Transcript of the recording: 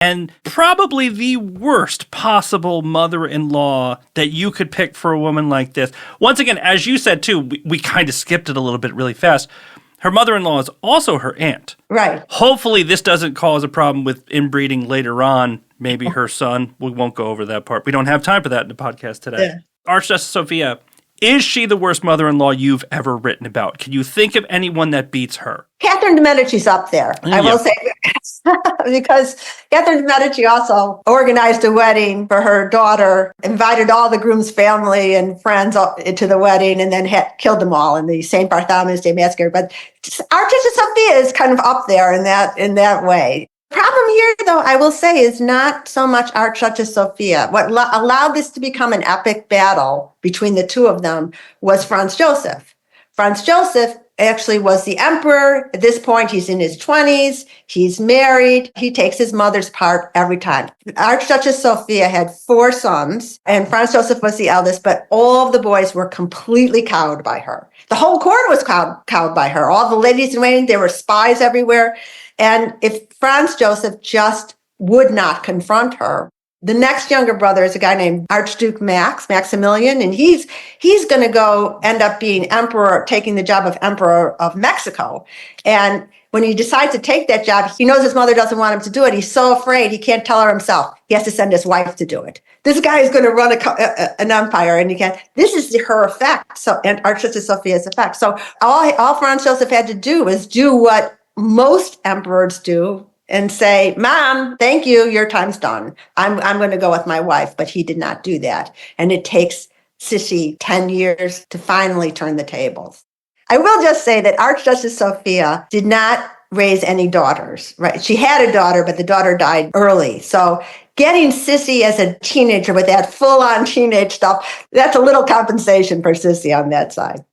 and probably the worst possible mother-in-law that you could pick for a woman like this. Once again, as you said too, we kind of skipped it a little bit really fast. Her mother-in-law is also her aunt. Right. Hopefully this doesn't cause a problem with inbreeding later on. Maybe her son. We won't go over that part. We don't have time for that in the podcast today. Yeah. Archduchess Sophia, is she the worst mother-in-law you've ever written about? Can you think of anyone that beats her? Catherine de' Medici's up there, I will say, because Catherine de' Medici also organized a wedding for her daughter, invited all the groom's family and friends to the wedding, and then killed them all in the St. Bartholomew's Day massacre. But Archduchess Sophia is kind of up there in that way. Problem here, though, I will say, is not so much Archduchess Sophia. What allowed this to become an epic battle between the two of them was Franz Joseph. Franz Joseph actually was the emperor. At this point, he's in his 20s. He's married. He takes his mother's part every time. Archduchess Sophia had 4 sons, and Franz Joseph was the eldest, but all of the boys were completely cowed by her. The whole court was cowed by her. All the ladies in waiting, there were spies everywhere. And if Franz Joseph just would not confront her, the next younger brother is a guy named Archduke Maximilian, and he's going to go end up being emperor, taking the job of emperor of Mexico. And when he decides to take that job, he knows his mother doesn't want him to do it. He's so afraid he can't tell her himself. He has to send his wife to do it. This guy is going to run an empire, and he can't. This is her effect. So, and Archduchess Sophia's effect. So all Franz Joseph had to do was do what most emperors do and say, Mom, thank you, your time's done. I'm going to go with my wife. But he did not do that. And it takes Sisi 10 years to finally turn the tables. I will just say that Archduchess Sophia did not raise any daughters, right? She had a daughter, but the daughter died early. So getting Sisi as a teenager with that full-on teenage stuff, that's a little compensation for Sisi on that side.